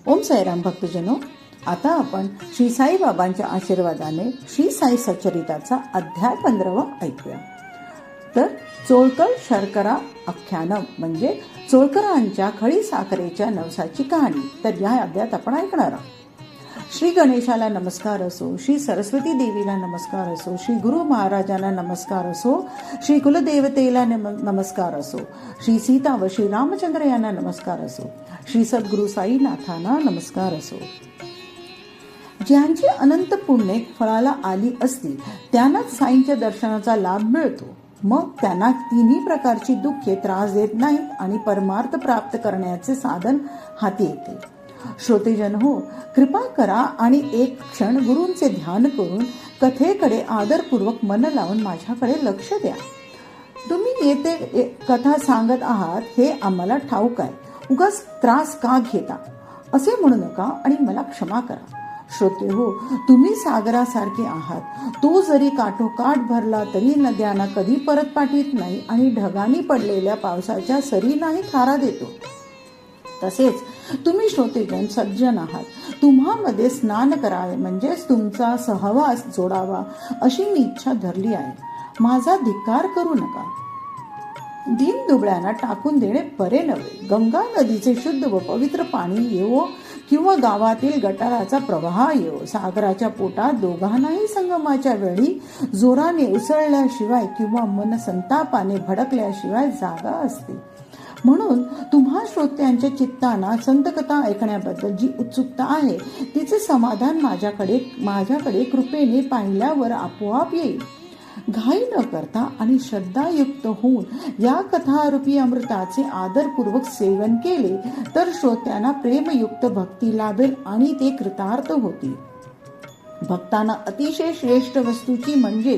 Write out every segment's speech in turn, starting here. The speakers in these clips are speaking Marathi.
ओम साईराम भक्तजनो, आता आपण श्री साईबाबांच्या आशीर्वादाने श्री साई सच्चरिताचा अध्याय 15 ऐकूया. तर चोळकर शर्करा आख्यानम म्हणजे चोळकरांच्या खळी साखरेच्या नवसाची कहाणी. तर या अध्यायात आपण ऐकणार आहोत. श्री गणेशाला नमस्कार असो, श्री सरस्वती देवीला नमस्कार असो, श्री गुरु महाराजांना नमस्कार असो, श्री कुलदेवतेला नमस्कार असो, श्री सीता व श्री रामचंद्र यांना नमस्कार असो, श्री सद्गुरु साईनाथांना नमस्कार असो. ज्यांची अनंत पुण्य फळाला आली असतील त्यांनाच साईंच्या दर्शनाचा लाभ मिळतो. मग त्यांना तिन्ही प्रकारची दुःखे त्रास देत नाहीत आणि परमार्थ प्राप्त करण्याचे साधन हाती येते. श्रोतेजन हो, कृपा करा आणि एक क्षण गुरूंचे ध्यान करून कथेकडे आदरपूर्वक मन लावून माझ्याकडे लक्ष द्या. तुम्ही येथे कथा सांगत आहात हे आम्हाला ठाऊक आहे. उगाच त्रास का घेता असे म्हणू नका आणि मला क्षमा करा. श्रोते हो, तुम्ही सागरासारखे आहात. तो जरी काठोकाठ भरला तरी नद्यांना कधी परत पाठवित नाही आणि ढगांनी पडलेल्या पावसाच्या सरी नाही खारा देतो. तसेच तुम्ही श्रोतेजन सज्जन आहात. तुम्हामध्ये स्नान करावे म्हणजेच तुमचा सहवास जोडावा अशी मी इच्छा धरली आहे. माझा धिक्कार करू नका. दीन दुबळ्यांना टाकून देणे बरे नव्हे. गंगा नदीचे शुद्ध व पवित्र पाणी येवो किंवा गावातील गटाराचा प्रवाह येवो, सागराच्या पोटात दोघांनाही संगमाच्या वेळी जोराने उसळल्याशिवाय किंवा मन संतापाने भडकल्याशिवाय जागा असते. म्हणून तुम्हा श्रोत्यांच्या चित्तांना संतकथा ऐकण्याबद्दल जी उत्सुकता आहे तिचे समाधान माझ्याकडे कृपेने पाहिल्यावर आपोआप येईल. घाई न करता आणि श्रद्धायुक्त होऊन या कथारूपी अमृताचे आदरपूर्वक सेवन केले तर श्रोत्यांना प्रेमयुक्त भक्ती लाभेल आणि ते कृतार्थ होतील. भक्तांना अतिशय श्रेष्ठ वस्तूची म्हणजे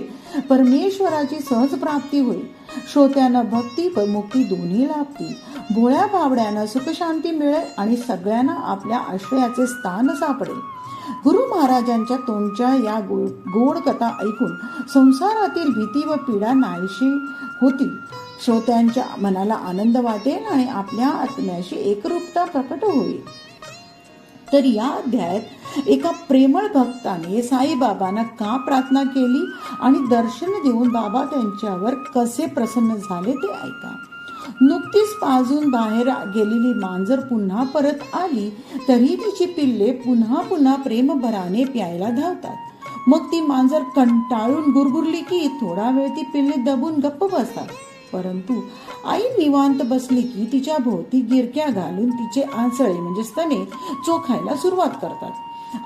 परमेश्वराची सहज प्राप्ती होईल. श्रोत्यांना भक्ती व मुक्ती दोन्ही लाभतील. भोळ्या भावड्यांना सुखशांती मिळेल आणि सगळ्यांना आपल्या आश्रयाचे स्थान सापडेल. गुरु महाराजांच्या तोंडच्या या गोड कथा ऐकून संसारातील भीती व पीडा नाहीशी होतील. श्रोत्यांच्या मनाला आनंद वाटेल आणि आपल्या आत्म्याशी एकरूपता प्रकट होईल. तर या अध्यायात एका प्रेमळ भक्ताने साईबाबांना का प्रार्थना केली आणि दर्शन देऊन बाबा त्यांच्यावर कसे प्रसन्न झाले ते ऐका. नुकतीच पाजून बाहेर गेलेली मांजर पुन्हा परत आली तरी तिची पिल्ले पुन्हा पुन्हा प्रेमभराने प्यायला धावतात. मग ती मांजर कंटाळून गुरगुरली की थोडा वेळ ती पिल्ले दबून गप्प बसतात. परंतु आई निवांत बसली की तिच्या भोवती गिरक्या घालून तिचे आंचळे म्हणजे स्तने चोखायला सुरुवात करतात.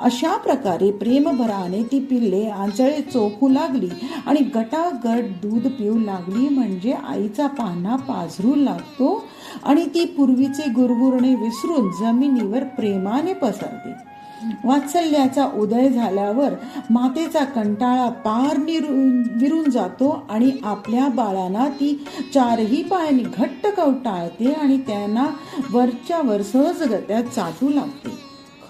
अशा प्रकारे प्रेमभराने ती पिल्ले आंचळे चोखू लागली आणि गटागट दूध पिऊ लागली. म्हणजे आईचा पान्हा पाझरू लागतो आणि ती पूर्वीचे गुरगुरणे विसरून जमिनीवर प्रेमाने पसरते. वात्सल्याचा उदय झाल्यावर मातेचा कंटाळा पार विरून जातो आणि आपल्या बाळांना ती चारही पायांनी घट्ट कवटाळते आणि त्यांना वरच्या वर सहजगत्या चाटू लागते.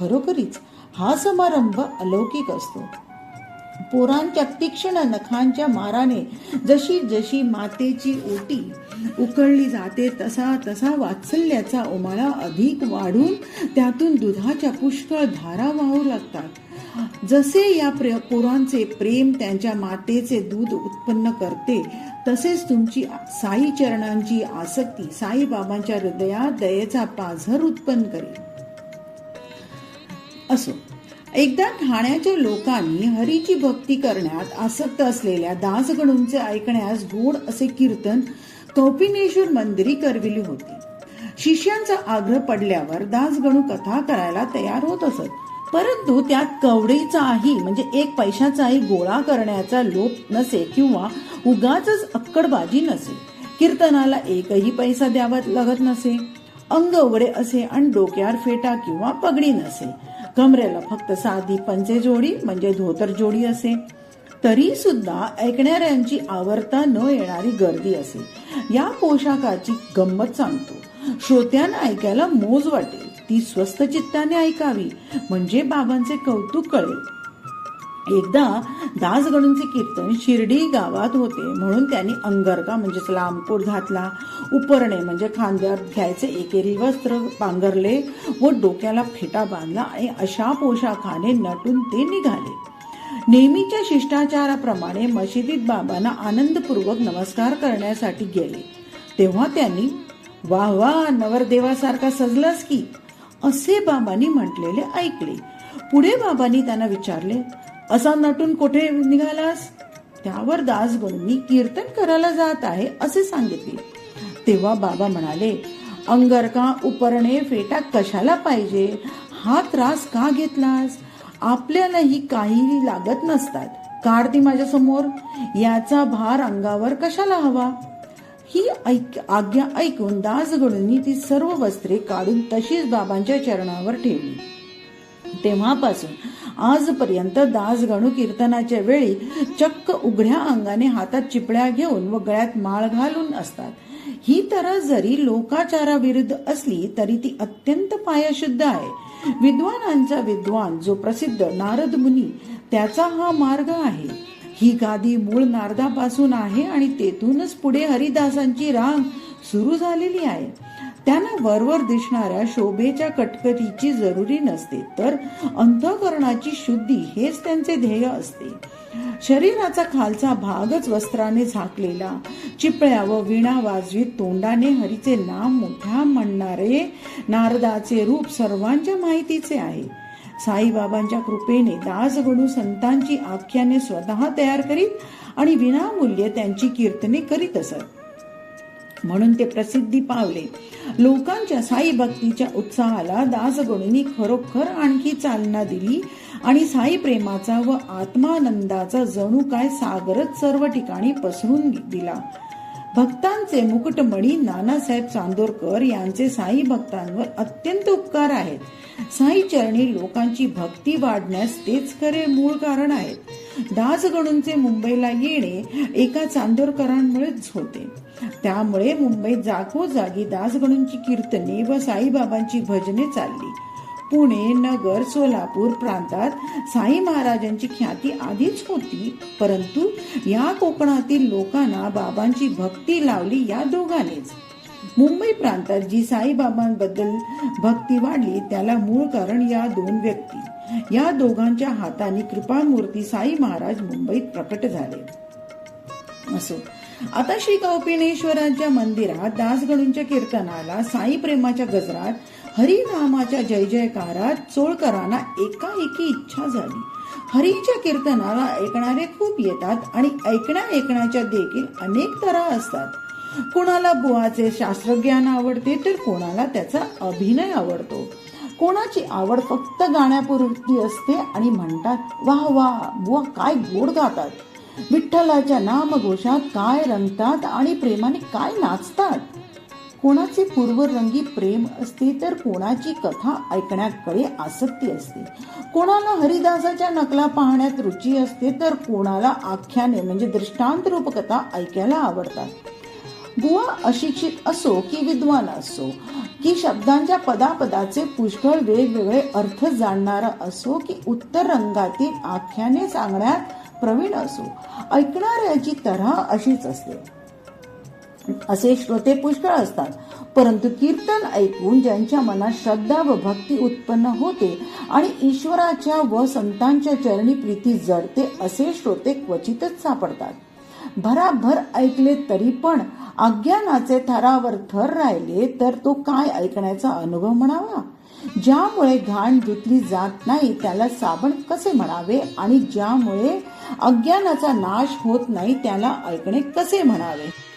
खरोखरीच हा समारंभ अलौकिक असतो. पोरांच्या तीक्ष्ण नखांच्या माराने जशी जशी मातेची ओटी उकळली जाते तसा तसा वात्सल्याचा उमाळा अधिक वाढून त्यातून दुधाच्या पुष्कळ धारा वाहू लागतात. जसे या पोरांचे प्रेम त्यांच्या मातेचे दूध उत्पन्न करते तसेच तुमची साई चरणांची आसक्ती साईबाबांच्या हृदयात दयेचा पाझर उत्पन्न करेल. असो, एकदा ठाण्याच्या लोकांनी हरीची भक्ती करण्यात आसक्त असलेल्या दासगणूंचे ऐकण्यास गोड असे कीर्तन कौपिनेश्वर मंदिरी करविली होती. शिष्यांचा आग्रह पडल्यावर दासगणू कथा करायला तयार होत असत. परंतु त्यात कवडीचाही म्हणजे एक पैशाचाही गोळा करण्याचा लोभ नसे किंवा उगाचच अक्कडबाजी नसे. कीर्तनाला एकही पैसा द्यावा लागत नसे. अंग उघडे असे आणि डोक्यावर फेटा किंवा पगडी नसे. कमरेला फक्त साधी पंचे जोडी म्हणजे धोतर जोडी असे. तरी सुद्धा ऐकणाऱ्यांची आवरता न येणारी गर्दी असे. या पोशाखाची गंमत सांगतो. श्रोत्यांना ऐकायला मोज वाटेल ती स्वस्त चित्ताने ऐकावी म्हणजे बाबांचे कौतुक कळेल. एकदा दासगणूंचे कीर्तन शिर्डी गावात होते म्हणून त्यांनी अंगरका म्हणजेच लांबकोट घातला, उपरणे म्हणजे खांद्यावर घ्यायचे एकेरी वस्त्र पांघरले व डोक्याला फेटा बांधला आणि अशा पोशाखाने नटून ते निघाले. नेहमीच्या शिष्टाचाराप्रमाणे मशिदीत बाबांना आनंदपूर्वक नमस्कार करण्यासाठी गेले. तेव्हा त्यांनी "वाह वाह, नवरदेवासारखा सजलास की" असे बाबांनी म्हटलेले ऐकले. पुढे बाबांनी त्यांना विचारले, "असा नटून कुठे निघालास?" त्यावर दासगणूंनी "कीर्तन करायला जात आहे" असे सांगितले. तेव्हा बाबा म्हणाले, "अंगरका, उपरणे, फेटा कशाला पाहिजे? हा त्रास का घेतलास? आपल्यालाही काही लागत नसतात. काढ ती माझ्या समोर. याचा भार अंगावर कशाला हवा?" ही आज्ञा ऐकून दासगणूंनी ती सर्व वस्त्रे काढून तशीच बाबांच्या चरणावर ठेवली. तेव्हापासून आजपर्यंत दासगणू कीर्तनाच्या वेळी चक्क उघड्या अंगाने हातात चिपळ्या घेऊन व गळ्यात माळ घालून असतात. ही तऱ्हा जरी लोकाचाराविरुद्ध असली तरी ती अत्यंत पायशुद्ध आहे. विद्वानांचा विद्वान जो प्रसिद्ध नारद मुनी, त्याचा हा मार्ग आहे. ही गादी मूळ नारदापासून आहे आणि तेथूनच पुढे हरिदासांची रांग सुरू झालेली आहे. त्यांना वरवर दिसणाऱ्या शोभेच्या कटकटीची जरुरी नसते, तर अंतःकरणाची शुद्धी हेच त्यांचे ध्येय असते. शरीराचा खालचा भागच वस्त्राने झाकलेला, चिपळ्या व वीणा वाजवीत तोंडाने हरीचे नाम मोठ्या म्हणणारे नारदाचे रूप सर्वांच्या माहितीचे आहे. साईबाबांच्या कृपेने दासगणू संतांची आख्याने स्वतः तयार करीत आणि विनामूल्य त्यांची कीर्तने करीत असत. म्हणून ते प्रसिद्धी पावले. लोकांच्या साई भक्तीच्या उत्साहाला दासगणूंनी खरोखर आणखी चालना दिली आणि साई प्रेमाचा व आत्मानंदाचा जणू काय सागरच सर्व ठिकाणी पसरून दिला. भक्तांचे मुकुटमणी नानासाहेब चांदोरकर यांचे साई भक्तांवर अत्यंत उपकार आहेत. साई चरणी लोकांची भक्ती वाढण्यास तेच खरे मूळ कारण आहेत. दासगणूंचे मुंबईला येणे एका चांदोरकरांमुळेच होते. त्यामुळे मुंबईत जागोजागी दासगणूंची कीर्तने व साईबाबांची भजने चालली. पुणे, नगर, सोलापूर प्रांतात साई महाराजांची ख्याती आधीच होती, परंतु या कोकणातील लोकांना बाबांची भक्ती लावली या दोघांनीच. मुंबई प्रांतात जी साईबाबांबद्दल भक्ती वाढली त्याला मूळ कारण या दोन व्यक्ती. या दोघांच्या हाताने कृपामूर्ती साई महाराज मुंबईत प्रकट झाले. असो, आता श्री कौपिनेश्वराच्या मंदिरात दासगणूंच्या कीर्तनाला, साई प्रेमाच्या गजरात, हरिनामाच्या जय जयकारात चोळकरांना एकाएकी इच्छा झाली. हरीच्या कीर्तनाला ऐकणारे खूप येतात आणि ऐकण्याच्या देखील अनेक तऱ्हा असतात. कोणाला बुवाचे शास्त्रज्ञान आवडते तर कोणाला त्याचा अभिनय आवडतो. कोणाची आवड फक्त गाण्यापुरती असते आणि म्हणतात, "वाह वाह, बुवा काय गोड गातात, विठ्ठलाच्या नामघोषात काय रंगतात आणि प्रेमाने काय नाचतात." कोणाचे पूर्वरंगी प्रेम असते तर कोणाची कथा ऐकण्याकडे आसक्ती असते. कोणाला हरिदासाच्या नकला पाहण्यात रुची असते तर कोणाला आख्याने म्हणजे दृष्टांत रूपकथा ऐकायला आवडतात. बुवा अशिक्षित असो की विद्वान असो, की शब्दांच्या पदापदाचे पुष्कळ वेगवेगळे अर्थ जाणणारा असो, की उत्तर रंगातील आख्याने सांगण्यात प्रवीण असो, ऐकणाऱ्याची तऱ्हा अशीच असते. असे श्रोते पुष्कळ असतात, परंतु कीर्तन ऐकून ज्यांच्या मनात श्रद्धा व भक्ती उत्पन्न होते आणि ईश्वराच्या व संतांच्या चरणी प्रीती जडते असे श्रोते क्वचितच सापडतात. भराभर ऐकले तरी पण अज्ञानाचे थरावर थर राहिले तर तो काय ऐकण्याचा अनुभव म्हणावा. ज्यामुळे घाण धुतली जात नाही त्याला साबण कसे म्हणावे आणि ज्यामुळे अज्ञानाचा नाश होत नाही त्याला ऐकणे कसे म्हणावे.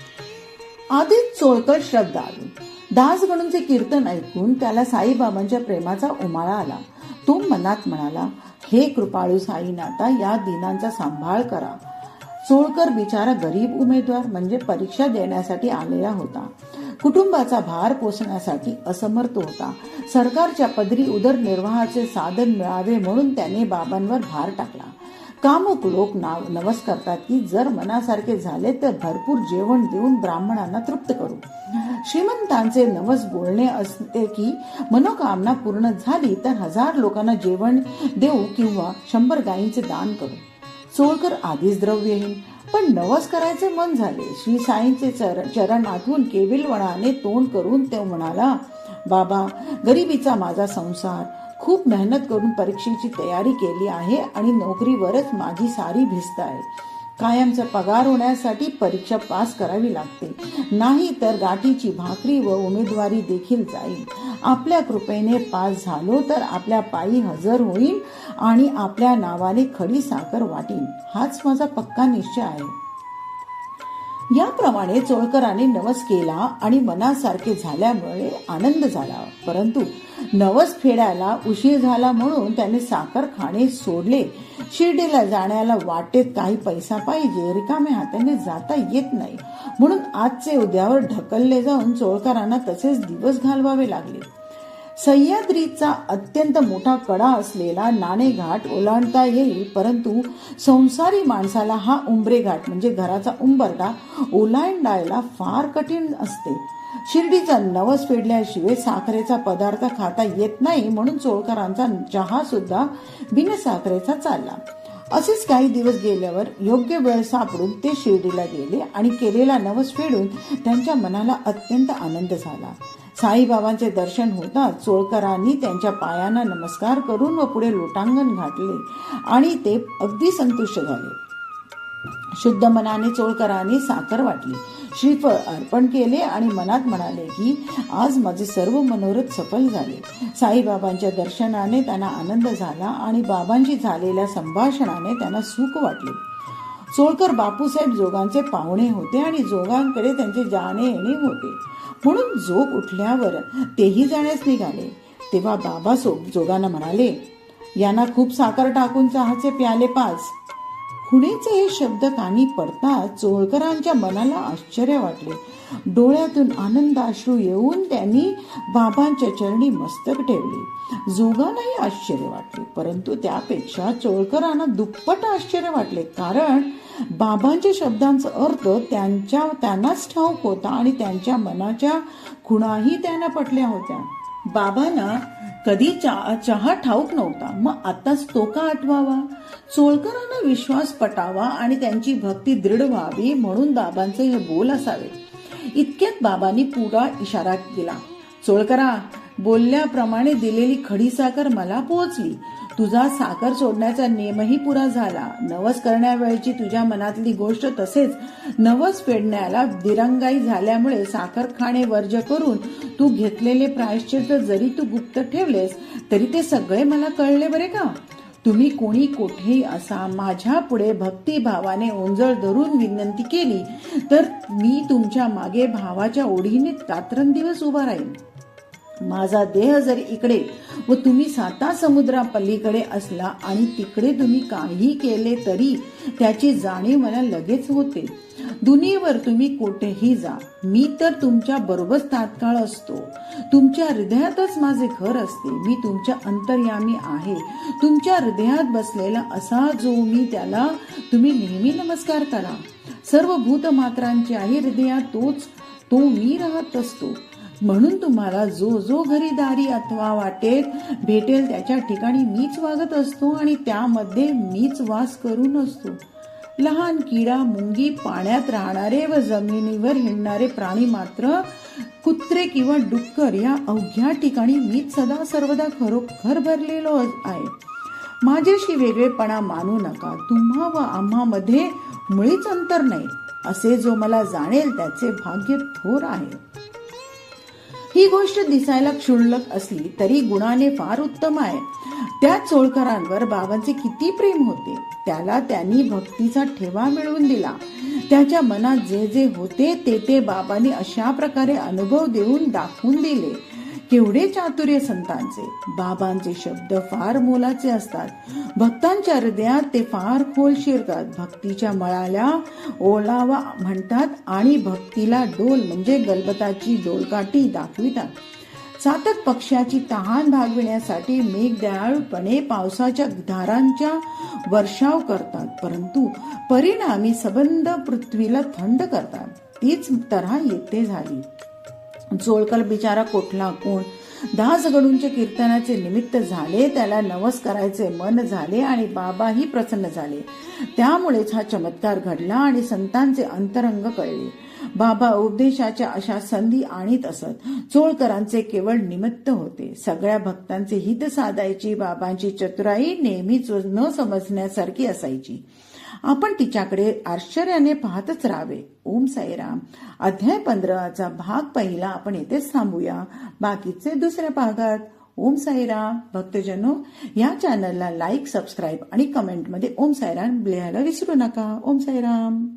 आधीच चोळकर श्रद्धाळू. दासगणूंचे कीर्तन ऐकून त्याला साईबाबांच्या प्रेमाचा उमाळा आला. तो मनात म्हणाला, "हे कृपाळू साईनाथा, या दिनांचा सांभाळ करा." चोळकर बिचारा गरीब उमेदवार म्हणजे परीक्षा देण्यासाठी आलेला होता. कुटुंबाचा भार पोसण्यासाठी असमर्थ होता. सरकारच्या पदरी उदरनिर्वाहाचे साधन मिळावे म्हणून त्याने बाबांवर भार टाकला. कामुक लोक नवस करतात की जर मनासारखे झाले तर भरपूर जेवण देऊन ब्राह्मणांना तृप्त करू. श्रीमंतांचे नवस बोलणे असते की मनोकामना पूर्ण झाली तर 1000 लोकांना जेवण देऊ किंवा 100 गायींचे दान करू. चोळकर आधीच द्रव्यहीन, पण नवस करायचे मन झाले. श्री साईंचे चरण आठवून केविलवणाने तोंड करून तो म्हणाला, बाबा, गरिबीचा माझा संसार, खूप मेहनत करून परीक्षेची तयारी केली आहे आणि नोकरीवरच माझी सारी भिस्त आहे. कायमचा पगार होण्यासाठी परीक्षा पास करावी लागते, नाही तर गाठीची भाकरी व उमेदवारी देखील जाईल. आपल्या कृपेने पास झालो तर आपल्या पायी हजर होईन आणि आपल्या नावाने खडी साखर वाटीन. हाच माझा पक्का निश्चय आहे. याप्रमाणे चोळकरांनी नवस केला आणि मनासारखे झाल्यामुळे आनंद झाला. परंतु नवस फेडायला उशीर झाला म्हणून त्याने साखर खाणे सोडले. शिर्डीला जाण्याला वाटेत काही पैसा पाहिजे, रिकाम्या हाताने जाता येत नाही म्हणून आजचे उद्यावर ढकलले जाऊन चोळकरांना तसेच दिवस घालवावे लागले. सह्याद्रीचा अत्यंत मोठा कडा असलेला नाणेघाट ओलांडता येईल, परंतु संसारी माणसाला हा उंबरे घाट म्हणजे घराचा उंबरठा ओलांडायला फार कठीण असते. शिर्डीचा नवस फेडल्याशिवाय साखरेचा पदार्थ खाता येत नाही म्हणून चोळकरांचा चहा सुद्धा बिनसाखरेचा चालला. असेच काही दिवस गेल्यावर योग्य वेळ सापडून ते शिर्डीला गेले आणि केलेला नवस फेडून त्यांच्या मनाला अत्यंत आनंद झाला. साईबाबांचे दर्शन होताच चोळकरांनी त्यांच्या पायांना नमस्कार करून व पुढे लोटांगण घातले आणि ते अगदी संतुष्ट झाले. शुद्ध मनाने चोळकरांनी साखर वाटली, श्रीफळ अर्पण केले आणि मनात म्हणाले की आज माझे सर्व मनोरथ सफल झाले. साईबाबांच्या दर्शनाने त्यांना आनंद झाला आणि बाबांशी झालेल्या संभाषणाने त्यांना सुख वाटले. चोळकर बापूसाहेब जोगांचे पाहुणे होते आणि जोगांकडे त्यांचे जाणे येणे होते म्हणून जोग उठल्यावर तेही जाण्यास निघाले. तेव्हा बाबा जोगांना म्हणाले, यांना खूप साखर टाकून चहाचे प्याले पाच. खुणेचे हे शब्द कानी पडताच चोळकरांच्या मनाला आश्चर्य वाटले. डोळ्यातून आनंदाश्रू येऊन त्यांनी बाबांच्या चरणी मस्तक ठेवले. जोगांनाही आश्चर्य वाटले, परंतु त्यापेक्षा चोळकरांना दुप्पट आश्चर्य वाटले, कारण बाबांच्या शब्दांचा अर्थ त्यांनाच ठाऊक होता आणि त्यांच्या मनाच्या खुणाही त्यांना पटल्या होत्या. बाबांना कधी चहा ठाऊक नव्हता, मग आताच तो का आठवावा? चोळकरांना विश्वास पटावा आणि त्यांची भक्ती दृढ व्हावी म्हणून बाबांचे हे बोल असावे. इतक्यात बाबांनी पुरा इशारा दिला. चोळकरा, बोलल्याप्रमाणे दिलेली खडी साखर मला पोहोचली. तुझा साखर सोडण्याचा नियमही पुरा झाला. नवस करण्यावेळची तुझ्या मनातली गोष्ट तसेच नवस फेडण्याला दिरंगाई झाल्यामुळे साखर खाणे वर्ज्य करून तू घेतलेले प्रायश्चित्त जरी तू गुप्त ठेवलेस तरी ते सगळे मला कळले बरे का? तुम्ही कोणी कोठेही असा माझ्या पुढे भक्तिभावाने ओंजळ धरून विनंती केली तर मी तुमच्या मागे भावाच्या ओढीने रात्रंदिवस उभा राहील. माझा देह जरी इकडे व तुम्ही 7 समुद्रापलीकडे असला आणि तिकडे तुम्ही काही केले तरी त्याची जाणीव मला लगेच होते. दुनियेवर तुम्ही कोठेही जा, मी तर तुमच्या बरोबर तात्काळ असतो. तुमच्या हृदयातच माझे घर असते. मी तुमच्या अंतर्यामी आहे. तुमच्या हृदयात बसलेला असा जो मी त्याला तुम्ही नेहमी नमस्कार करा. सर्व भूतमात्रांच्याही हृदयात तो मी राहत असतो. म्हणून तुम्हाला जो घरी दारी अथवा वाटेत भेटेल त्याच्या ठिकाणी मीच वागत असतो आणि त्यामध्ये मीच वास करून असतो. लहान किडा, मुंगी, पाण्यात राहणारे व जमिनीवर हिंडणारे प्राणी मात्र, कुत्रे किंवा डुक्कर या अवघ्या ठिकाणी मीच सदा सर्वदा खरोखर भरलेलो आहे. माझ्याशी वेगळेपणा मानू नका. तुम्हा व आम्हामध्ये मुळीच अंतर नाही. असे जो मला जाणेल त्याचे भाग्य थोर आहे. ही गोष्ट दिसायला क्षुल्लक असली तरी गुणाने फार उत्तम आहे. त्या चोळकरांवर बाबांचे किती प्रेम होते. त्याला त्यांनी भक्तीचा ठेवा मिळवून दिला. त्याच्या मनात जे जे होते ते बाबांनी अशा प्रकारे अनुभव देऊन दाखवून दिले. केवढे चातुर्य संतांचे! बाबांचे शब्द फार मोलाचे असतात. भक्तांच्या हृदयात ते फार खोल शिरतात. भक्तीच्या मळाला ओलावा म्हणतात आणि भक्तीला डोल म्हणजे गलबताची डोलकाठी दाखवितात. चातक पक्ष्याची तहान भागविण्यासाठी मेघ दयाळूपणे पावसाच्या धारांच्या वर्षाव करतात, परंतु परिणामी सबंध पृथ्वीला थंड करतात. तीच तऱ्हा येथे झाली. चोळकर बिचारा कोठला कोण. दासगणूंचे कीर्तनाचे निमित्त झाले, त्याला नवस करायचे मन झाले आणि बाबाही प्रसन्न झाले. त्यामुळेच हा चमत्कार घडला आणि संतांचे अंतरंग कळले. बाबा उपदेशाच्या अशा संधी आणीत असत. चोळकरांचे केवळ निमित्त होते. सगळ्या भक्तांचे हित साधायची बाबांची चतुराई नेहमीच न समजण्यासारखी असायची. आपण तिच्याकडे आश्चर्याने पाहतच राहावे. ओम साईराम. अध्याय 15चा भाग पहिला आपण येथेच थांबूया. बाकीचे दुसऱ्या भागात. ओम साईराम. भक्तजनो, या चॅनलला लाईक, सबस्क्राईब आणि कमेंटमध्ये ओम साईराम लिहायला विसरू नका. ओम साईराम.